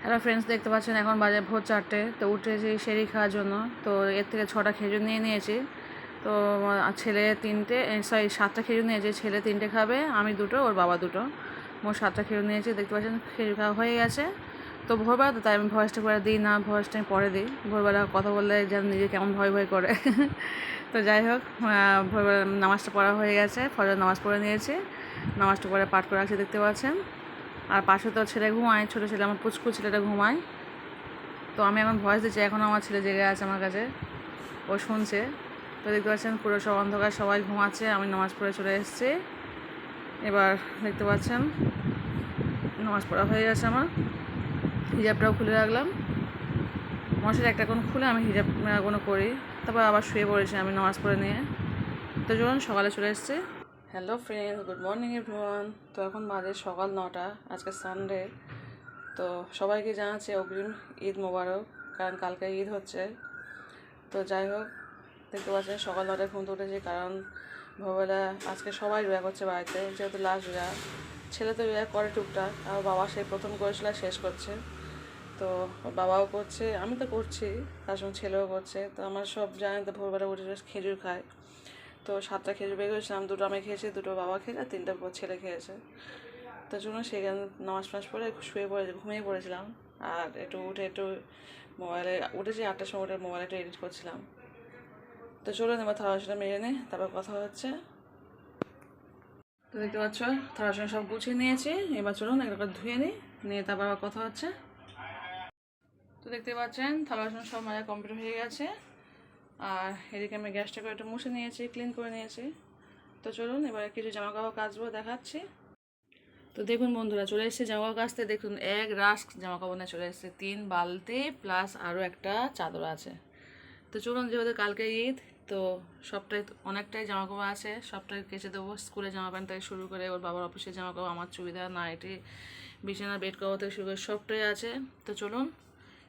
Hello friends, দেখতে পাচ্ছেন এখন বাজে ভোর 4টে। তো উঠেছি সেরি খাওয়ার জন্য। তো এর থেকে 6টা খেজুর নিয়ে নিয়েছি। তো ছেলে 3টে, 7টা খেজুর নিয়েছি। ছেলে 3টে খাবে, আমি 2টো, ওর বাবা 2টো, মোট 7টা খেজুর নিয়েছি। দেখতে পাচ্ছেন খেজুর খাওয়া হয়ে গেছে। তো ভোরবেলা তো তাই আমি ভয়েসটা করে দিই না, ভয়েসটা আমি পরে দিই। ভোরবেলা কথা বললে যেন নিজে কেমন ভয় ভয় করে। তো যাই হোক, ভোরবেলা নামাজটা পড়া হয়ে গেছে, ফজর নামাজ পড়ে নিয়েছি। নামাজটা পরে পাঠ করে রাখছি, দেখতে পাচ্ছেন। আর পাশে তো ছেলে ঘুমায়, ছোটো ছেলে, আমার পুচকু ছেলেটা ঘুমায়। তো আমি এখন ভয়েস দিচ্ছি, এখনও আমার ছেলে জেগে আছে আমার কাছে, ও শুনছে। তো দেখতে পাচ্ছেন পুরো সব অন্ধকার, সবাই ঘুমাচ্ছে, আমি নামাজ পড়ে চলে এসেছি। এবার দেখতে পাচ্ছেন নামাজ পড়া হয়ে গেছে আমার। হিজাবটাও খুলে রাখলাম, মশার একটা কোন খুলে আমি হিজাব কোনো করি, তারপর আবার শুয়ে পড়েছি আমি নামাজ পড়ে নিয়ে। তো চলুন সকালে চলে এসেছি। Hello friends, good morning everyone. তো এখন বাজে সকাল 9টা, আজকে সানডে। তো সবাইকে জানাচ্ছি অগ্রিম ঈদ মোবারক, কারণ কালকে ঈদ হচ্ছে। তো যাই হোক, দেখতে পাচ্ছেন সকাল 9টায় ঘুম উঠেছি, কারণ ভোরবেলা আজকে সবাই রোজা করছে বাড়িতে, যেহেতু লাস্ট রোজা। ছেলে তো রোজা করে টুকটাক, আর বাবা সেই প্রথম করেছিল শেষ করছে। তো বাবাও করছে, আমি তো করছি, তার সঙ্গে ছেলেও করছে। তো আমার সব জানেন তো ভোরবেলা উঠে খেজুর খায়। তো 7টা খেজুর বের করেছিলাম, 2টো আমি খেয়েছি, 2টো বাবা খেয়েছে, আর 3টা ছেলে খেয়েছে। তো জন্য সেখানে নামাজ টামাজ পড়ে শুয়ে পড়ে ঘুমিয়ে পড়েছিলাম। আর একটু উঠে একটু মোবাইলে উঠেছি, 8টার সময় উঠে মোবাইলে একটু এডিট করছিলাম। তো চলুন এবার থালা বাসনটা মেরে নিই, তারপর কথা হচ্ছে। তো দেখতে পাচ্ছ থালা বাসন সব গুছিয়ে নিয়েছি, এবার চলুন একটা ধুয়ে নিয়ে তারপর আবার কথা হচ্ছে। তো দেখতে পাচ্ছেন থালা বাসন সব মাজা কমপ্লিট হয়ে গেছে। আর এদিকে আমি গ্যাসটাকে একটু মুছে নিয়েছি, ক্লিন করে নিয়েছি। তো চলুন এবার কিছু জামা কাপড় কাচবো, দেখাচ্ছি। তো দেখুন বন্ধুরা, চলে এসেছে জামা কাপড় কাচতে। দেখুন এক রাশ জামা কাপড় নিয়ে চলে এসেছে, 3 বালতি প্লাস আরও একটা চাদর আছে। তো চলুন, যেহেতু কালকে ঈদ, তো সবটাই অনেকটাই জামা কাপড় আছে, সবটাই কেচে দেবো। স্কুলে জামা প্যান্ট থেকে শুরু করে ওর বাবার অফিসের জামা কাপড়, আমার চুড়িদার, নাইটি, বিছানা বেড কভার থেকে শুরু করে সবটাই আছে। তো চলুন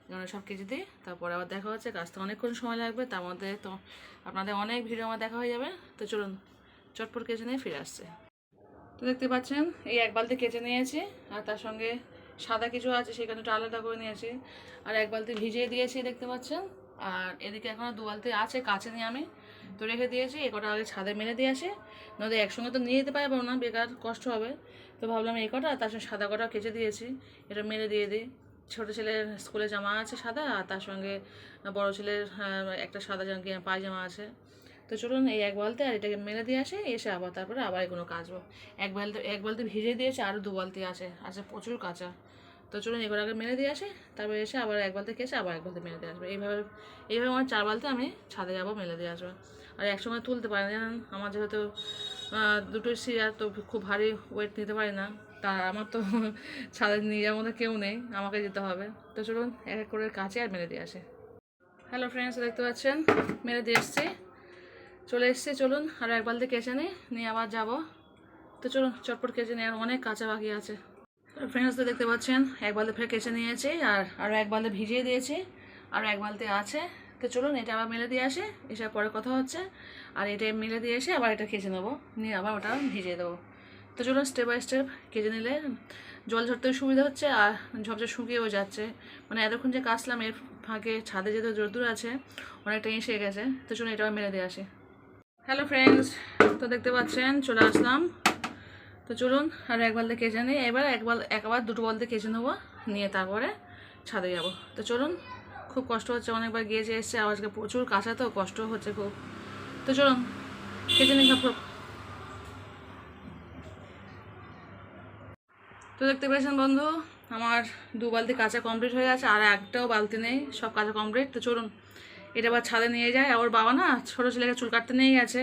এখানে সব কেচে দিই, তারপরে আবার দেখা হচ্ছে। কাজটা অনেকক্ষণ সময় লাগবে, তার মধ্যে তো আপনাদের অনেক ভিডিও আমার দেখা হয়ে যাবে। তো চলুন চটপট কেচে নিয়ে ফিরে আসছে। তো দেখতে পাচ্ছেন এই 1 বালতি কেচে নিয়েছি, আর তার সঙ্গে সাদা কিছু আছে সেখানে একটু আলাদা করে নিয়েছি, আর 1 বালতি ভিজিয়ে দিয়েছি, দেখতে পাচ্ছেন। আর এদিকে এখনও 2 বালতি আছে, কাছে নিয়ে আমি তো রেখে দিয়েছি। এ কটা আগে ছাদে মেলে দিয়ে আসি, নয়তো একসঙ্গে তো নিয়ে যেতে পারবো না, বেকার কষ্ট হবে। তো ভাবলাম এই কটা, তার সঙ্গে সাদা কটা কেচে দিয়েছি, এটা মেলে দিয়ে দিই। ছোটো ছেলের স্কুলে জামা আছে সাদা, আর তার সঙ্গে বড়ো ছেলের একটা সাদা পায়জামা আছে। তো চলুন এই 1 বালতি আর এটাকে মেলে দিয়ে আসে, এসে আবার তারপরে আবার এগুলো কাচবো। 1 বালতি ভিজিয়ে দিয়েছে, আরও 2 বালতি আছে, প্রচুর কাঁচা। তো চলুন এগুলো আগে মেলে দিয়ে আসে, তারপরে এসে আবার 1 বালতি কেসে আবার 1 বালতি মেলে দিয়ে আসবো। এইভাবে আমার 4 বালতি আমি ছাদে যাবো, মেলে দিয়ে আসবো। আর একসঙ্গে তুলতে পারি না, জানেন আমার যেহেতু দুটো সিরিয়ার, তো খুব ভারী ওয়েট নিতে পারি না। তা আমার তো ছাদে নিয়ে যাওয়ার মধ্যে কেউ নেই, আমাকে যেতে হবে। তো চলুন এক এক করে কাচে আর মেলে দিয়ে আসে। হ্যালো ফ্রেন্ডস, দেখতে পাচ্ছেন মেলে দিয়ে এসছি, চলে এসছে। চলুন আরও 1 বালতি কেচে নিয়ে আবার যাব। তো চলুন চটপট কেচে নিয়ে, আর অনেক কাঁচা বাকি আছে। ফ্রেন্ডস তো দেখতে পাচ্ছেন 1 বালতি ফের কেচে নিয়েছি, আর আরও 1 বালতি ভিজিয়ে দিয়েছি, আরও 1 বালতি আছে। তো চলুন এটা আবার মেলে দিয়ে আসে, এসে পরে কথা হচ্ছে। আর এটা মেলে দিয়ে এসে আবার এটা কেচে নেবো, নিয়ে আবার ওটা ভিজিয়ে দেবো। তো চলুন স্টেপ বাই স্টেপ কেচে নিলে জল ঝরতেও সুবিধা হচ্ছে, আর ঝপঝপ শুকিয়েও যাচ্ছে। মানে এতক্ষণ যে কাচলাম, এর ফাঁকে ছাদে যেতে রোদ্দুর আছে, অনেকটা এসে গেছে। তো চলুন এটা মেলে দিয়ে আসি। হ্যালো ফ্রেন্ডস, তো দেখতে পাচ্ছেন চলে আসলাম। তো চলুন আর 1 বালতি কেচে নিই, এবার একবার 2টো বালতি কেচে নেবো, নিয়ে তারপরে ছাদে যাব। তো চলুন, খুব কষ্ট হচ্ছে, অনেকবার গিয়ে এসছে, আজকে প্রচুর কাঁচা, তো কষ্ট হচ্ছে খুব। তো চলুন কেচে নিই সব। তো দেখতে পেয়েছেন বন্ধু, আমার 2 বালতি কাঁচা কমপ্লিট হয়ে গেছে, আর একটাও বালতি নেই, সব কাঁচা কমপ্লিট। তো চলুন এটা আবার ছাদে নিয়ে যায়। ওর বাবা না ছোটো ছেলেকে চুল কাটতে নিয়ে গেছে,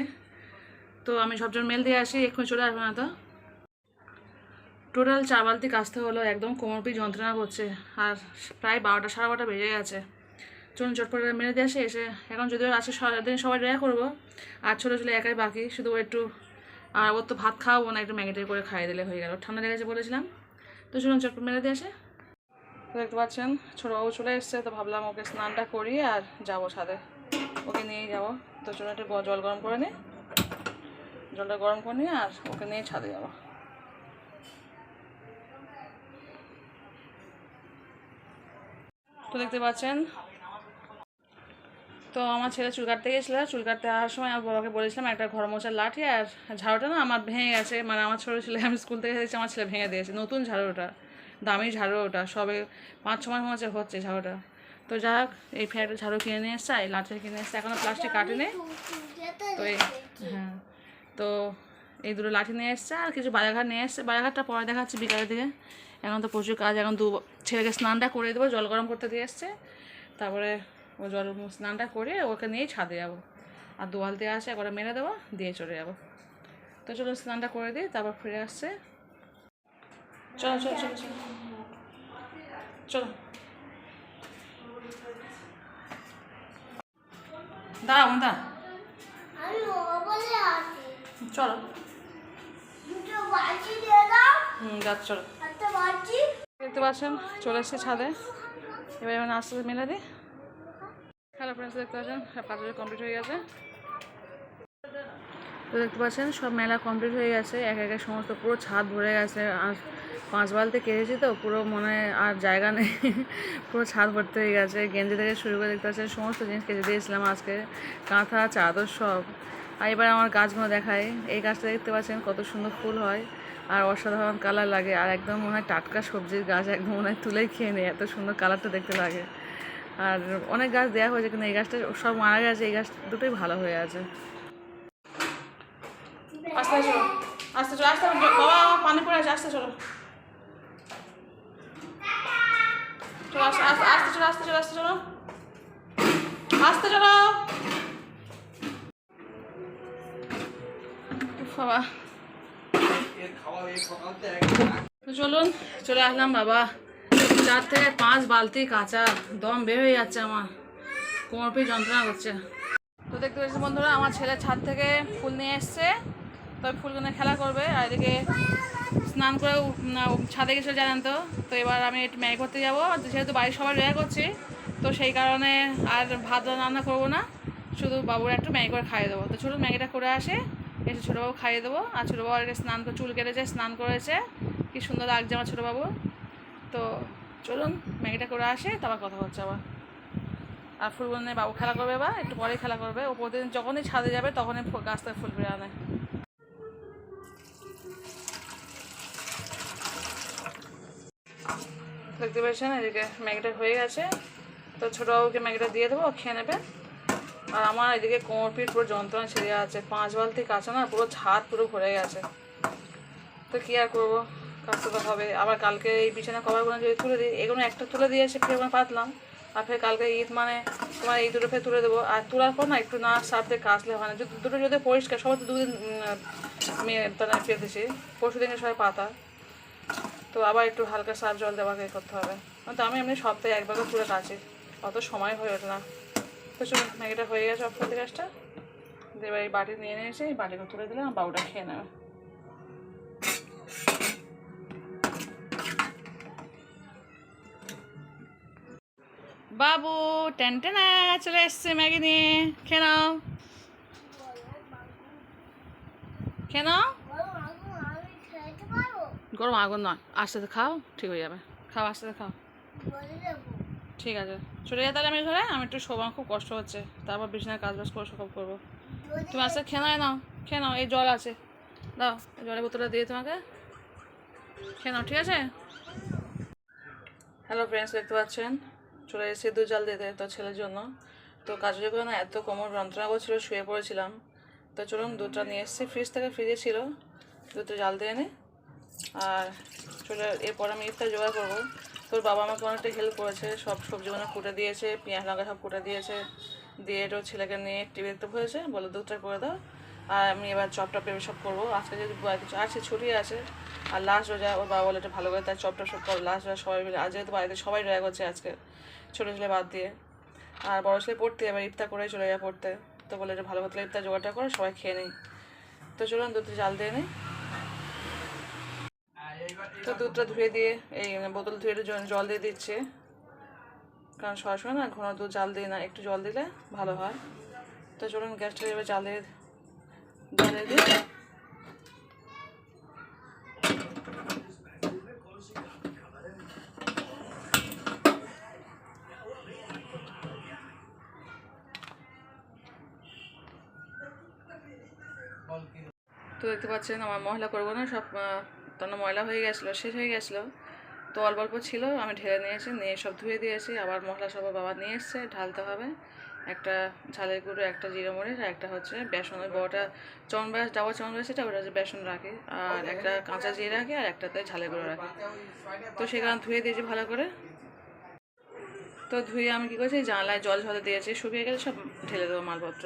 তো আমি সবজন মেল দিয়ে আসি, এক্ষুনি চলে আসবে না। তো টোটাল 4 বালতি কাচতে হলো, একদম কোমরপিঠ যন্ত্রণা করছে, আর প্রায় 12টা সাড়ে 12টা বেজে গেছে। চলুন চটপট মেরে দিয়ে আসে। এসে এখন যদিও আছে সারাদিন সবাই রেয়া করবো, আর ছোটো ছেলে একাই বাকি, শুধু একটু, আর ওর তো ভাত খাওয়াবো না, একটু ম্যাগি করে খাইয়ে দিলে হয়ে গেল, ঠান্ডা লেগেছে বলেছিলাম। তো চলুন চটপট মেরে দিয়ে আসে। তো দেখতে পাচ্ছেন ছোটোবাবু চলে এসছে, তো ভাবলাম ওকে স্নানটা করিয়ে আর যাবো ছাদে, ওকে নিয়েই যাবো। তো চলুন একটু জল গরম করে নিই, জলটা গরম করে নিয়ে আর ওকে নিয়ে ছাদে যাবো। তো দেখতে পাচ্ছেন, তো আমার ছেলে চুল কাটতে গেছিলো, চুল কাটতে আসার সময় আমার বাবাকে বলেছিলাম একটা ঘর মোছার লাঠি আর ঝাড়ুটা না আমার ভেঙে গেছে, মানে আমার ছোটো ছেলে, আমি স্কুল থেকে এসেছি আমার ছেলে ভেঙে দিয়েছে। নতুন ঝাড়ু ওটা, দামি ঝাড়ু ওটা, সবে 5-6 মাস হচ্ছে ঝাড়ুটা। তো যাই হোক, এই ফের একটা ঝাড়ু কিনে নিয়ে এসছে, এই লাঠিটা কিনে এসছে, এখনও প্লাস্টিক কাটেনি। তো হ্যাঁ, তো এই দুটো লাঠি নিয়ে এসছে আর কিছু বাজারঘাট নিয়ে এসছে। বাজারঘাটটা পরে দেখাচ্ছি বিকালের দিকে, এখন তো প্রচুর কাজ। এখন ছেলেকে স্নানটা করে দেবো, জল গরম করতে দিয়ে এসছে, তারপরে ও জল স্নানটা করে ওকে নিয়েই ছাদে যাবো। আর দোয়াল দিয়ে আসে একবার মেরে দেবো, দিয়ে চলে যাবো। তো চলো স্নানটা করে দিই, তারপর ফিরে আসছে। চলো চলো চলো চলো চলো, দাঁড়াও দা, চলো যাচ্ছ, চলো। দেখতে পাচ্ছেন চলে এসছে ছাদে, এবার আস্তে আস্তে মেলে দিই। হ্যালো ফ্রেন্ডস, দেখতে পাচ্ছেন সব কাজ কমপ্লিট হয়ে গেছে। তো দেখতে পাচ্ছেন সব মেলা কমপ্লিট হয়ে গেছে, এক একে সমস্ত পুরো ছাদ ভরে গেছে। আর 5 বালতি কেটেছি তো পুরো মনে হয় আর জায়গা নেই, পুরো ছাদ ভর্তি হয়ে গেছে। গেঞ্জি থেকে শুরু করে দেখতে পাচ্ছেন সমস্ত জিনিস কেটে দিয়েছিলাম আজকে, কাঁথা চাদর সব। আর এবার আমার গাছগুলো দেখাই। এই গাছটা দেখতে পাচ্ছেন কত সুন্দর ফুল হয় আর অসাধারণ কালার লাগে, আর একদম মনে হয় টাটকা সবজির গাছ, একদম মনে হয় তুলেই খেয়ে নেই, এত সুন্দর কালারটা দেখতে লাগে। আর অনেক গাছ দেওয়া হয়েছে কিন্তু এই গাছটা সব মারা গেছে, এই গাছ দুটোই ভালো হয়ে আছে। আস্তে চলো, আস্তে চলো, আস্তে বাবা পানি পড়ে আছে, আস্তে চলো, চলো আস্তে আস্তে আস্তে চলো, আস্তে চলো, আস্তে চলো, আস্তে চলো বাবা। চলুন চলে আসলাম বাবা, 4 থেকে 5 বালতি কাঁচা, দম বের হয়ে যাচ্ছে আমার, কোমর পেয়ে যন্ত্রণা করছে। তো দেখতে পাচ্ছি বন্ধুরা, আমার ছেলে ছাদ থেকে ফুল নিয়ে এসছে, তবে ফুলগুলো খেলা করবে। আর এদিকে স্নান করে ছাদে গেছিলো জানেন তো। তো এবার আমি একটু ম্যাগি করতে যাবো, যেহেতু বাড়ির সবাই রয়ে করছি, তো সেই কারণে আর ভাত রান্না করবো না, শুধু বাবুরা একটু ম্যাগি করে খাইয়ে দেবো। তো চলুন ম্যাগিটা করে আসে, এসে ছোটোবাবু খাইয়ে দেবো। আর ছোটোবাবু আজকে স্নান করে চুল কেটেছে, স্নান করেছে, কি সুন্দর লাগছে আমার ছোটোবাবু। তো চলুন ম্যাগিটা করে আসে, তারপর কথা হচ্ছে আবার। আর ফুলগুলো নিয়ে বাবু খেলা করবে, বা একটু পরেই খেলা করবে। ও প্রতিদিন যখনই ছাদে যাবে তখনই গাছ থেকে ফুল বেড়ে আনে। দেখতে পেয়েছেন এদিকে ম্যাগিটা হয়ে গেছে, তো ছোটোবাবুকে ম্যাগিটা দিয়ে দেবো, খেয়ে নেবে। আর আমার এদিকে কোমর পিঠ পুরো যন্ত্রণা ছেড়ে আছে, 5 বালতি কাঁচা না, পুরো ছাদ পুরো ভরে গেছে। তো কী আর করবো, কাজটা তো হবে। আবার কালকে এই বিছানা কভারগুলো যদি তুলে দিই, এগুলো একটা তুলে দিয়েছে, ফের পাতলাম। আর ফের কালকে ঈদ, মানে তোমার এই দুটো ফের তুলে দেবো। আর তোলার পর না একটু না সার্ফ দিয়ে কাচলে হয় না, দুটো যদি পরিষ্কার, সবাই তো 2 দিন পেতেছি, পরশু দিনে সবাই পাতা, তো আবার একটু হালকা সার্ফ জল দেওয়াকে করতে হবে। তো আমি এমনি সপ্তাহে একবার তুলে কাচি, অত সময় হয়ে ওঠে না। তো চলুন ম্যাগিটা হয়ে গেছে, অফ করতে গ্যাসটা, এবার এই বাটি নিয়ে নিয়েছি, এই বাটিটা তুলে দিলে আমার বাবুটা খেয়ে নেবে। বাবু টেনটেনা চলে এসছে ম্যাগি নিয়ে, খেয়ে নাও, খেয়ে নাও। গরম আগুন নয়, আস্তে আস্তে খাও, ঠিক হয়ে যাবে, খাও আস্তে আস্তে খাও, ঠিক আছে। চলে যাই তাহলে আমি ঘরে, আমি একটু শোবার খুব কষ্ট হচ্ছে, তারপর বিছানায় কাজ বাজ করে সব করবো। তুমি আস্তে খেয়ে নাও, খেয়ে নাও, এই জল আছে, দাও জলের বোতলটা দিয়ে তোমাকে, খেয়ে নাও, ঠিক আছে। হ্যালো ফ্রেন্ডস, দেখতে পাচ্ছেন চলে এসেছি দুধ জাল দিতে, তো ছেলের জন্য। তো কাজে করে না এত কোমর যন্ত্রণা করছিল, শুয়ে পড়েছিলাম। তো চলুন দুধটা নিয়ে এসেছি, ফ্রিজে ছিল, দুধটা জাল দিয়ে নিই। আর চলে এরপর আমি ইফতার জোগাড় করবো। তোর বাবা আমাকে অনেকটা হেল্প করেছে, সব সবজিগুলো কুটে দিয়েছে, পেঁয়াজ লঙ্কা সব কুটে দিয়েছে, দিয়ে এটাও ছেলেকে নিয়ে টিভি দেখতে বলেছে, বলে দুধটা করে দাও। আর আমি এবার চপটা পেপে সব করবো, আজকে যদি কিছু আছে, ছুটি আছে, আর লাস্ট রোজা, ওর বাবা বলে এটা ভালো করে তার চপটা সব করো, লাস্ট রোজা সবাই মিলে। আজ যেহেতু বাড়িতে সবাই রোজা করছে আজকে, ছোটো ছেলে বাদ দিয়ে। আর বড়ো ছেলে পড়তে, এবার ইফতার করে চলে যায় পড়তে, তো বলে এটা ভালো করে ইফতার জোগাড়টা করে সবাই খেয়ে নিই। তো চলুন দুধটা জাল দিয়ে নিই। তো দুধটা ধুয়ে দিয়ে এই বোতল ধুয়ে জল দিয়ে দিচ্ছে, কারণ সরাসরি না ঘন দুধ জাল দিই না, একটু জল দিলে ভালো হয়। তো চলুন গ্যাসটা এবার জ্বালিয়ে দিই। তো দেখতে পাচ্ছেন আমার মশলা করবো না, সব তখন ময়লা হয়ে গেছিলো, শেষ হয়ে গেছিলো। তো অল্প অল্প ছিল, আমি ঢেলে নিয়েছি, নিয়ে সব ধুয়ে দিয়েছি। আবার মশলা সব বাবা নিয়ে এসছে, ঢালতে হবে। একটা ঝালের গুঁড়ো, একটা জিরে মরিচ, আর একটা হচ্ছে বেসন, ওই বড়টা চমড়া ডাবা চমড়া সেটা, ওটা হচ্ছে বেসন রাখে, আর একটা কাঁচা জিরে রাখে, আর একটাতে ঝালের গুঁড়ো রাখে। তো সেখানে ধুয়ে দিয়েছি ভালো করে। তো ধুয়ে আমি কী করছি, জানলায় জল ঝরে দিয়েছি, শুকিয়ে গেলে সব ঢেলে দেবো মালপত্র।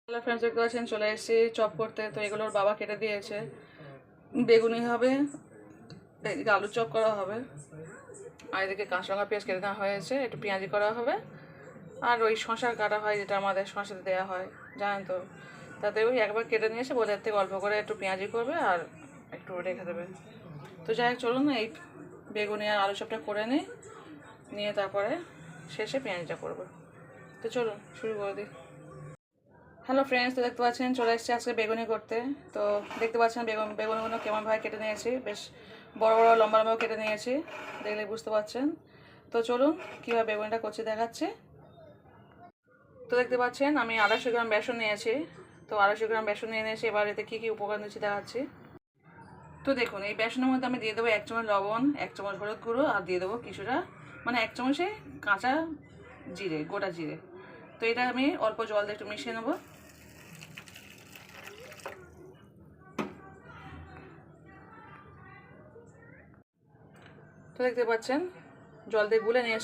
হ্যালো ফ্রেন্ডস, দেখতে পাচ্ছেন চলে এসেছি চপ করতে। তো এগুলোর বাবা কেটে দিয়েছে, বেগুনি হবে, এদিকে আলুর চপ করা হবে, আর এদিকে কাঁচা লঙ্কা পেঁয়াজ কেটে দেওয়া হয়েছে, একটু পেঁয়াজি করা হবে, আর ওই শশা কাটা হয় যেটা আমাদের শশাতে দেওয়া হয় জানেন তো, তাতে ওই একবার কেটে নিয়ে এসে বোঝার থেকে অল্প করে একটু পেঁয়াজি করবে আর একটু রেখে দেবে। তো যাই হোক চলুন এই বেগুনি আর আলু চপটা করে নিয়ে তারপরে শেষে পেঁয়াজিটা করবো। তো চলুন শুরু করে দিই। হ্যালো ফ্রেন্ডস, তো দেখতে পাচ্ছেন চলে এসেছি আজকে বেগুনি করতে। তো দেখতে পাচ্ছেন বেগুনিগুলো কেমনভাবে কেটে নিয়েছি, বেশ বড় বড় লম্বা লম্বাও কেটে নিয়েছি, দেখলে বুঝতে পারছেন। তো চলুন কীভাবে বেগুনিটা করছি দেখাচ্ছি। তো দেখতে পাচ্ছেন আমি 250 গ্রাম বেসন নিয়েছি। তো 250 গ্রাম বেসন নিয়ে নিয়েছি, এবার এতে কী কী উপকরণ দিচ্ছি দেখাচ্ছি। তো দেখুন এই বেসনের মধ্যে আমি দিয়ে দেবো 1 চামচ লবণ, 1 চামচ হলুদ গুঁড়ো, আর দিয়ে দেবো কিছুটা 1 চামচে কাঁচা জিরে, গোটা জিরে। তো এটা আমি অল্প জল দিয়ে একটু মিশিয়ে নেবো। তো দেখতে পাচ্ছেন জল দিয়ে গুলে নিয়ে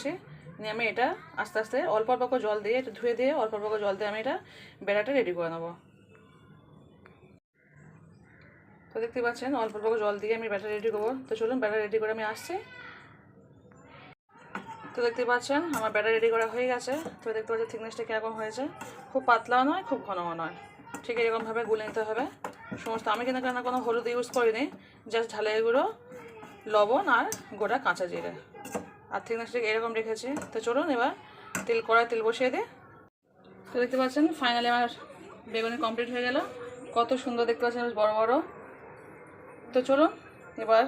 আমি এটা আস্তে আস্তে অল্প অল্প করে জল দিয়ে একটু ধুয়ে দিয়ে অল্প অল্প করে জল দিয়ে আমি এটা বেড়াটা রেডি করে নেবো। তো দেখতে পাচ্ছেন অল্প অল্প করে জল দিয়ে আমি ব্যাটার রেডি করবো। তো চলুন ব্যাটার রেডি করে আমি আসছি। তো দেখতে পাচ্ছেন আমার ব্যাটার রেডি করা হয়ে গেছে। তো দেখতে পাচ্ছেন থিকনেসটা কীরকম হয়েছে, খুব পাতলাও নয় খুব ঘনও নয়, ঠিক এরকমভাবে গুলে নিতে হবে সমস্ত। আমি কিন্তু কোনো হলুদ ইউজ করিনি, জাস্ট ঝালের গুঁড়ো, লবণ আর গোটা কাঁচা জিরে, আর থিকনেসটা এরকম রেখেছি। তো চলুন এবার কড়াই তেল বসিয়ে দিই। তো দেখতে পাচ্ছেন ফাইনালি আমার বেগুনি কমপ্লিট হয়ে গেল, কত সুন্দর দেখতে পাচ্ছেন বড় বড়। তো চলুন এবার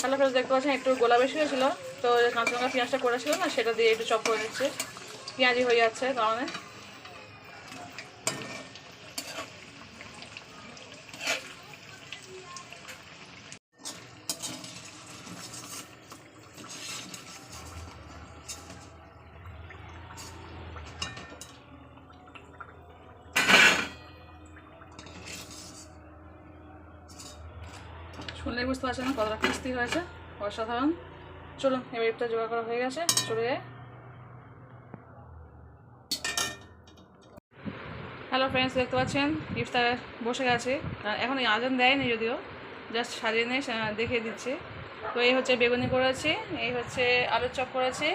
হ্যালো ফ্রেন্ডস, দেখতে পাচ্ছেন একটু গোলা বেশি হয়েছিল। তো কাঁচা লঙ্কা পেঁয়াজটা করেছিল না, সেটা দিয়ে একটু চপ করে নিচ্ছে, পেঁয়াজি হয়ে যাচ্ছে কারণে। শুনলেই বুঝতে পারছেন না কতটা ক্রিস্পি হয়েছে, অসাধারণ। চলুন এবার ইফতার জোগাড় করা হয়ে গেছে, চলে যায়। হ্যালো ফ্রেন্ডস, দেখতে পাচ্ছেন ইফতার বসে গেছে, এখন আজান দেয়নি যদিও, জাস্ট সাজিয়ে নিয়ে দেখিয়ে দিচ্ছি। তো এই হচ্ছে বেগুনি করেছি, এই হচ্ছে আলুর চপ করেছি,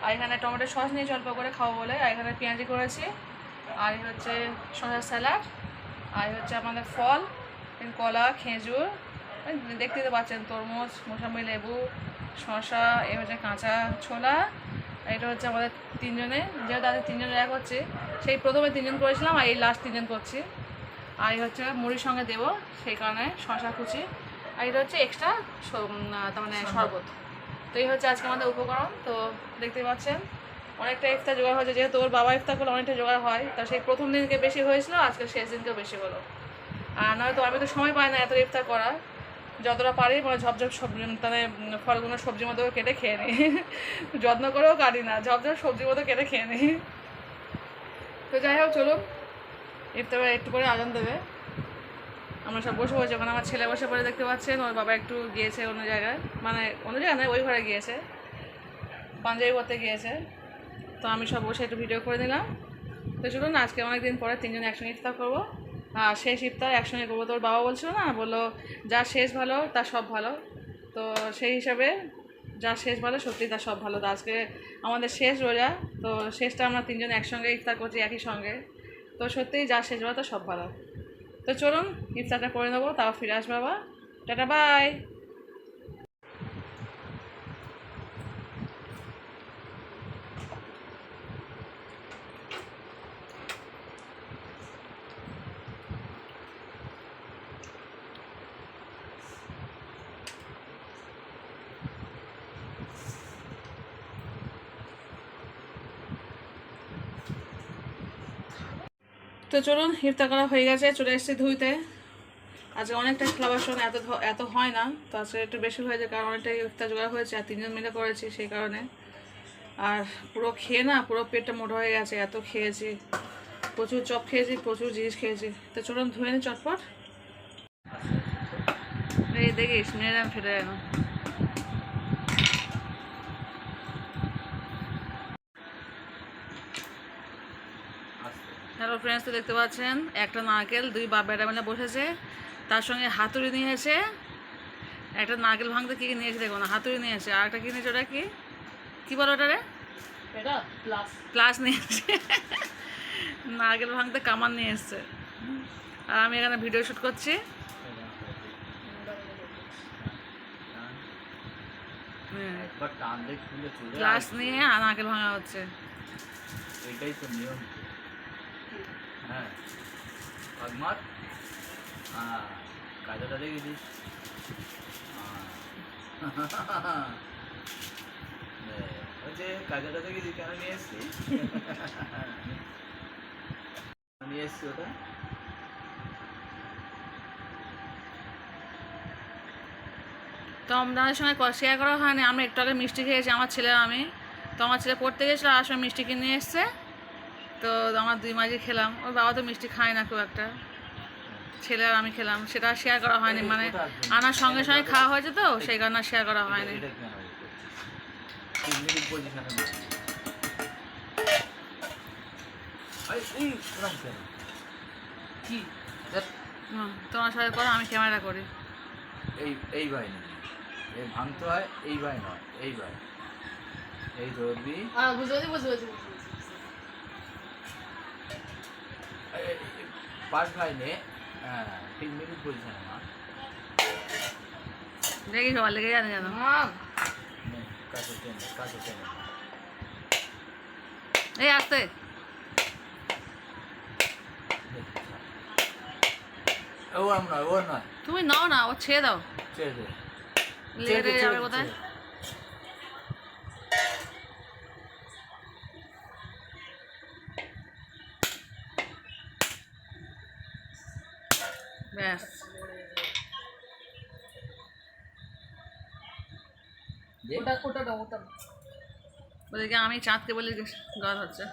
আর এখানে টমেটো সস নিয়েছি অল্প করে খাবো বলে, আর এখানে পেঁয়াজি করেছি, আর এই হচ্ছে শসার স্যালাড, আর হচ্ছে আমাদের ফল, কলা, খেজুর, দেখতে তো পাচ্ছেন, তরমুজ, মোসাম্বি, লেবু, শসা, এ হচ্ছে কাঁচা ছোলা। এটা হচ্ছে আমাদের তিনজনে, যেহেতু আজকে তিনজনের এক হচ্ছে, সেই প্রথমে 3 জন করেছিলাম আর এই লাস্ট 3 জন করছি। আর এই হচ্ছে মুড়ির সঙ্গে দেবো সেই কারণে শসা কুচি, আর এটা হচ্ছে এক্সট্রা তার মানে শরবত। তো এই হচ্ছে আজকে আমাদের উপকরণ। তো দেখতে পাচ্ছেন অনেকটা ইফতার জোগাড় হয়েছে, যেহেতু ওর বাবা ইফতার করলে অনেকটা জোগাড় হয়, তা সেই প্রথম দিনকে বেশি হয়েছিল, আজকে শেষ দিনকেও বেশি হলো। আর নয়তো আমি তো সময় পাই না এত ইফতার করার, যতটা পারি মানে ঝপঝপ সবজি, মানে ফলগুলো সবজির মতো কেটে খেয়ে নিই, যত্ন করেও কাটি না, ঝপঝপ সবজির মতো কেটে খেয়ে নিই। তো যাই হোক চলুন ইফতার একটু করে আজান দেবে, আমরা সব বসে বসে, মানে আমার ছেলে বসে পড়ে, দেখতে পাচ্ছেন ওর বাবা একটু গিয়েছে অন্য জায়গায়, মানে অন্য জায়গায় নয়, ওই ঘরে গিয়েছে, পাঞ্জাবি করতে গিয়েছে। তো আমি সব বসে একটু ভিডিও করে নিলাম। তো চলুন আজকে অনেকদিন পরে 3 জন একসঙ্গে ইফতার করবো, আর শেষ ইফতার একসঙ্গে করবো। তোর বাবা বলছিল না, বললো যা শেষ ভালো তার সব ভালো, তো সেই হিসাবে যা শেষ ভালো সত্যি তার সব ভালো। তো আজকে আমাদের শেষ রোজা, তো শেষটা আমরা 3 জন একসঙ্গে ইফতার করছি একই সঙ্গে, তো সত্যিই যা শেষ ভালো তার সব ভালো। তো চলুন ইফতারটা করে নেবো, তাও ফিরে আসবো আবার। Tata bye. তো চলুন, ইফতার করা হয়ে গেছে, চলে এসেছি ধুইতে। আজকে অনেকটা থালা বাসন, এত এত হয় না, তো আজকে একটু বেশি হয়েছে কারণ অনেকটাই ইফতার জোগাড় হয়েছে আর 3 জন মিলে করেছি সেই কারণে। আর পুরো খেয়ে না পুরো পেটটা মোটা হয়ে গেছে, এত খেয়েছি, প্রচুর চপ খেয়েছি, প্রচুর জিনিস খেয়েছি। তো চলুন ধুয়ে নি চটপট। এই দেখিস মেয়েরা ফেটে যায় না। হ্যালো ফ্রেন্ডস, তো দেখতে পাচ্ছেন একটা নারকেল, 2 বাপ বেটা মিলে বসেছে, তার সঙ্গে হাতুড়ি নিয়েছে। একটা নারকেল ভাঙতে কী কী নিয়েছে দেখো না, হাতুড়ি নিয়েছে, আর একটা কী নিয়েছে, ওটা কি কী বলো ওটা রে, প্লাস নিয়েছে। নারকেল ভাঙতে কামান নিয়ে এসছে, আর আমি এখানে ভিডিও শ্যুট করছি। প্লাস নিয়ে আর নারকেল ভাঙা হচ্ছে। এটাই তো নিয়ম। হ্যাঁ ভাগমাত, কায়দাটা দেখেছিস? যে কায়দাটা দেখেছি কেন নিয়ে এসছি, নিয়ে এসছি ওটা। তো আপনাদের সঙ্গে শেয়ার করা হয়নি, আমি একটু আগে মিষ্টি খেয়েছি আমার ছেলে আমি। তো আমার ছেলে পড়তে গেছিলো, আর সময় মিষ্টি কিনে এসছে, তো আমার 2 মাঝি খেলাম। ওর বাবা তো মিষ্টি খায় না খুব একটা, ছেলে আর আমি খেলাম, সেটা শেয়ার করা হয়নি, মানে আনার সঙ্গে সঙ্গে খাওয়া হয়েছে তো সেই কারণে শেয়ার করা হয়নি। তোমার সাথে করো, আমি ক্যামেরা করি। এই ভাই না, এই ভাঙতে হয়, এই ভাই নয়, এই ভাই, এই ধরবি, পাঁচ ভাই নে। হ্যাঁ, 3 মিনিট পজিশনে মা, দেখি সবার লেগে জানে জানো। কাছে টেনে এই আসতে ওর নয়, তুমি নাও না, ও ছেড়ে দাও, ছেড়ে দে, লেগে যাবে কোথায়। ব্যাস, ওদেরকে আমি চাঁদকে বলে গাছ হচ্ছে।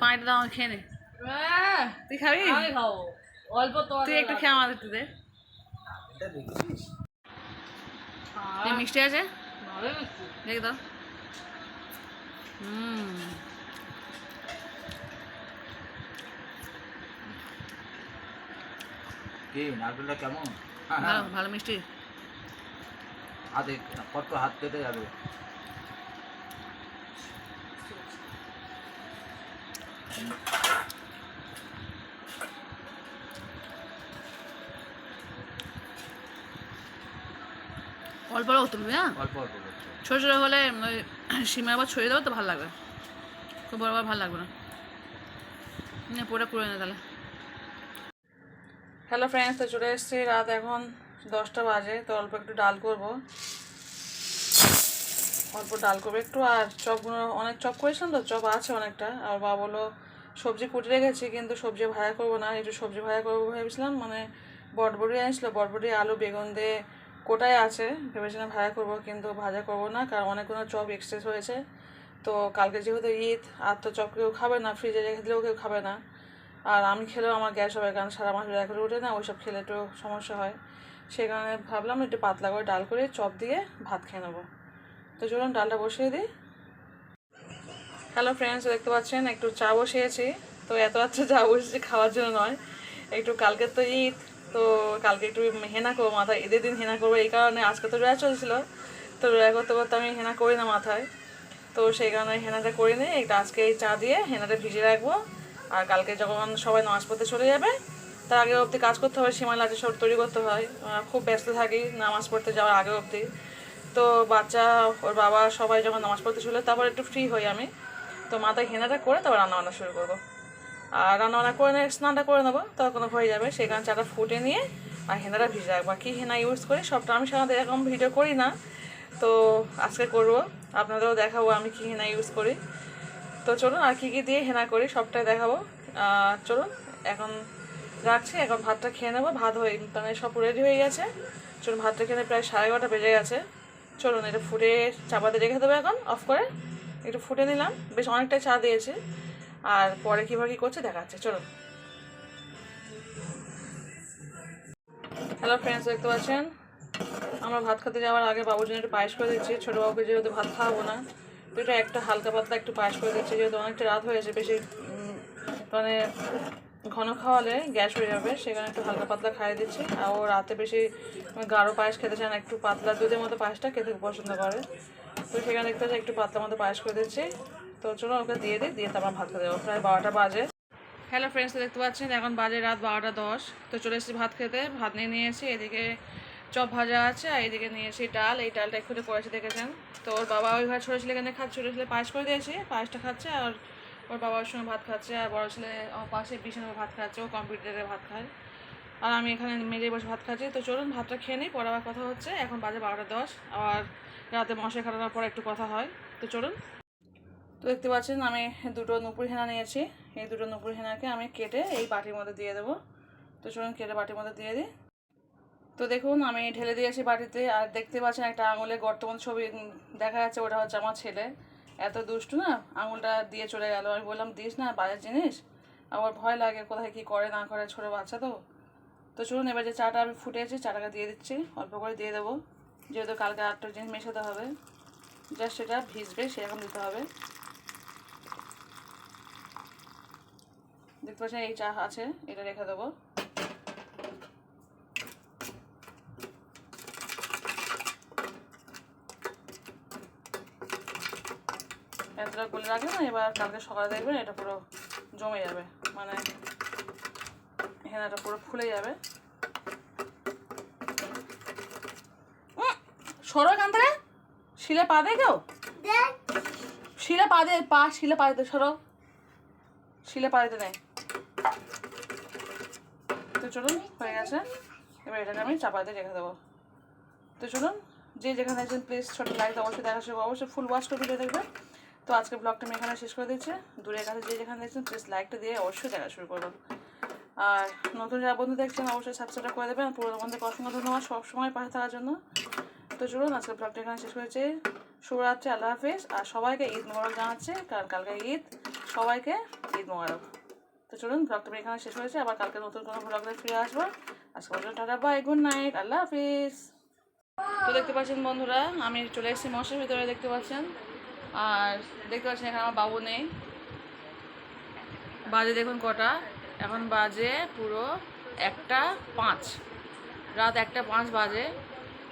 পানিটা দাও, আমি খেয়ে নে। তুই খাবি? তুই একটু খেয়ে আমাদের একটু দে। মিষ্টি আছে দেখি দাও। কি নারকেলটা কেমন? ভালো ভালো মিষ্টি। হাতে কত হাত কেটে যাবে। অল্প অল্প তুলবি, হ্যাঁ অল্প অল্প করতে ছোটো ছোটো হলে ওই সিমে আবার ছড়িয়ে দেবো তো ভালো লাগবে, খুব বড় বড় ভালো লাগবে না। পুরোটা করে নে তাহলে। হ্যালো ফ্রেন্ডস, তো চলে এসেছি, রাত এখন 10টা বাজে। তো অল্প একটু ডাল করব, অল্প ডাল করবো একটু। আর চপগুলো অনেক চপ করেছিলাম তো, চপ আছে অনেকটা। আর বাবা বললো সবজি কুটে রেখেছি, কিন্তু সবজি ভাজা করবো না, একটু সবজি ভাজা করবো ভেবেছিলাম। মানে বটবটি আনিছিলো, বটবটি আলু বেগুন দিয়ে কোটায় আছে, ভেবেছিলাম ভাজা করবো, কিন্তু ভাজা করবো না কারণ অনেকগুলো চপ এক্সচেঞ্জ হয়েছে। তো কালকে যেহেতু ঈদ, আর তো চপ কেউ খাবে না, ফ্রিজে রেখে দিলেও কেউ খাবে না, আর আমি খেলেও আমার গ্যাস হবে, কারণ সারা মাস বেলা করে উঠে না, ওইসব খেলে একটু সমস্যা হয়। সেই কারণে ভাবলাম একটু পাতলা করে ডাল করে চপ দিয়ে ভাত খেয়ে নেবো। তো চলুন ডালটা বসিয়ে দিই। হ্যালো ফ্রেন্ডস, দেখতে পাচ্ছেন একটু চা বসিয়েছি। তো এত রাত্রে চা বসেছি খাওয়ার জন্য নয়, একটু কালকে তো ঈদ, তো কালকে একটু হেনা করবো মাথায়, ঈদের দিন হেনা করবো, এই কারণে। আজকে তো রোয়া চলছিল, তো রোয়া করতে করতে আমি হেনা করি না মাথায়, তো সেই কারণে হেনাটা করি নি। একটু আজকে এই চা দিয়ে হেনাটা ভিজিয়ে রাখবো, আর কালকে যখন সবাই নামাজ পড়তে চলে যাবে তার আগে অবধি কাজ করতে হয়, সীমানা আছে সব তৈরি করতে হয়, খুব ব্যস্ত থাকি নামাজ পড়তে যাওয়ার আগে অবধি। তো বাচ্চা ওর বাবা সবাই যখন নামাজ পড়তে চলে তারপর একটু ফ্রি হই আমি, তো মাথায় হেনাটা করে তারপর রান্নাবান্না শুরু করবো। আর রান্নাবান্না করে নিয়ে স্নানটা করে নেবো, তখন হয়ে যাবে। সেই কারণে চাটা ফুটে নিয়ে আর হেনাটা ভিজে রাখবো। কী হেনা ইউজ করি সবটা আমি সাধারণত এরকম ভিডিও করি না, তো আজকে করব, আপনাদেরও দেখাবো আমি কী হেনা ইউজ করি। তো চলুন আর কী কী দিয়ে হেনা করি সবটাই দেখাবো। চলুন এখন রাখছি, এখন ভাতটা খেয়ে নেবো। ভাত হয়ে মানে সব রেডি হয়ে গেছে। চলুন ভাতটা খেয়ে প্রায় 11:30 বেজে গেছে। চলুন এটা ফুটে চাপাতে রেখে দেবো এখন অফ করে। একটু ফুটে নিলাম, বেশ অনেকটাই চা দিয়েছে। আর পরে কীভাবে কী করছে দেখাচ্ছে, চলুন। হ্যালো ফ্রেন্ডস, দেখতে পাচ্ছেন আমরা ভাত খেতে যাওয়ার আগে বাবুর জন্য একটু পায়েস করে দিচ্ছি। ছোটো বাবুকে যেহেতু ভাত খাওয়াবো না, তো এটা একটা হালকা পাতলা একটু পায়েস করে দিচ্ছি, যেহেতু অনেকটা রাত হয়েছে। বেশি মানে ঘন খাওয়ালে গ্যাস হয়ে যাবে, সেখানে একটু হালকা পাতলা খাইয়ে দিচ্ছি। আর ও রাতে বেশি গাঢ় পায়েস খেতে চায় না, একটু পাতলা দুধের মতো পায়েসটা খেতে পছন্দ করে। তো সেখানে দেখতে পাচ্ছি একটু পাতলা মতো পায়েস করে দিচ্ছি। তো চলো ওকে দিয়ে দিই, দিয়ে তারপর ভাত খেতে যাবো। প্রায় 12টা বাজে। হ্যালো ফ্রেন্ডস, দেখতে পাচ্ছেন এখন বাজে রাত 12:10। তো চলে এসেছি ভাত খেতে, ভাত নিয়ে নিয়েছি। এদিকে চপ ভাজা আছে আর এদিকে নিয়েছি ডাল। এই ডালটা একটু করেছি দেখেছেন। তো ওর বাবা ওই ঘরে ছোটো ছেলে এখানে খাচ্ছে, ছোটো ছেলে পায়েস করে দিয়েছি, পায়েসটা খাচ্ছে। আর ওর বাবার সঙ্গে ভাত খাচ্ছে। আর বড়ো ছেলে আমার পাশে বিছানায় ভাত খাচ্ছে, ও কম্পিউটারে ভাত খায়। আর আমি এখানে মেজে বসে ভাত খাচ্ছি। তো চলুন ভাতটা খেয়ে নিই, পরে আবার কথা হচ্ছে। এখন বাজে 12:10। আবার রাতে মশাই খাটানোর পর একটু কথা হয়। তো চলুন। তো দেখতে পাচ্ছেন আমি দুটো নুপুর হেনা নিয়েছি। এই দুটো নুপুর হেনাকে আমি কেটে এই বাটির মধ্যে দিয়ে দেবো। তো চলুন কেটে বাটির মধ্যে দিয়ে দিই। তো দেখুন আমি ঢেলে দিয়েছি বাটিতে। আর দেখতে পাচ্ছেন একটা আঙুলে গর্তমান ছবি দেখা যাচ্ছে, ওটা হচ্ছে আমার ছেলে। এত দুষ্টু না, আঙুলটা দিয়ে চলে গেল। আমি বললাম দিস না, বাজার জিনিস। আমার ভয় লাগে কোথায় কী করে না করে, ছোটো বাচ্চা তো। তো চলুন এবার যে চাটা আমি ফুটিয়েছি, চাটাকে দিয়ে দিচ্ছি, অল্প করে দিয়ে দেবো। যেহেতু কালকে আটটা জিনিস মেশাতে হবে, জাস্ট সেটা ভিজবে সেরকম দিতে হবে। দেখতে পাচ্ছেন এই চা আছে, এটা রেখে দেবো। এতটা গলে রাখবেন না, এবার কালকে সকালে দেখবেন এটা পুরো জমে যাবে, মানে হেনাটা পুরো ফুলে যাবে। সরো এখান থেকে, শিলে পা দিয়ে কেউ শিলে পা দিয়ে শিলে পা দিতে সরো, শিলে পা দিতে নেই। তো চলুন হয়ে গেছে, এবার এটাকে আমি চাপা দিয়ে রেখে দেবো। তো চলুন যে যেখানে আছেন প্লিজ ছোটো লাইক অবশ্যই দেখা শুরু, অবশ্যই ফুল ওয়াচ করে ভিডিও দেখবেন। তো আজকে ব্লগটা আমি এখানে শেষ করে দিচ্ছি। দূরের কাছে যে যেখানে দেখছেন প্লিজ লাইকটা দিয়ে অবশ্যই দেখা শুরু করবেন। আর নতুন যারা বন্ধু দেখছেন অবশ্যই সাবস্ক্রাইব করে দেবেন। পুরোনো বন্ধুকে অসংখ্য ধন্যবাদ সবসময় পাশে থাকার জন্য। তো চলুন আজকে ব্লগটা এখানে শেষ করেছি। শুভরাত্রি, আল্লাহ হাফিজ। আর সবাইকে ঈদ মোবারক জানাচ্ছি, কারণ কালকে ঈদ। সবাইকে ঈদ মোবারক। তো চলুন ব্লগটা আমি এখানে শেষ করেছি, আবার কালকে নতুন কোনো ব্লগে ফিরে আসবো। আজকে পর্যন্ত টাটা বাই, গুড নাইট, আল্লাহ হাফিজ। তো দেখতে পাচ্ছেন বন্ধুরা আমি চলে এসেছি মশার ভিতরে, দেখতে পাচ্ছেন। আর দেখতে পাচ্ছেন এখানে আমার বাবু নেই। বাজে দেখুন কটা, এখন বাজে পুরো 1:05, রাত 1:05 বাজে।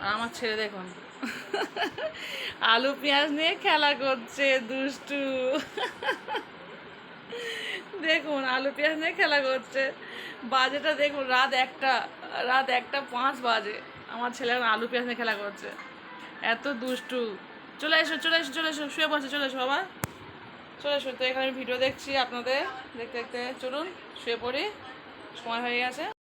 আর আমার ছেলে দেখুন আলু পেঁয়াজ নিয়ে খেলা করছে, দুষ্টু। দেখুন আলু পেঁয়াজ নিয়ে খেলা করছে। বাজেটা দেখুন রাত 1:05 বাজে। আমার ছেলে এখন আলু পেঁয়াজ নিয়ে খেলা করছে, এত দুষ্টু। চলে এসো চলে এসো চলে এসো, শুয়ে বসে চলে এসো বাবা, চলে এসো। তো এখানে ভিডিও দেখছি আপনাদের দেখতে দেখতে, চলুন শুয়ে পড়ি, সময় হয়ে গেছে।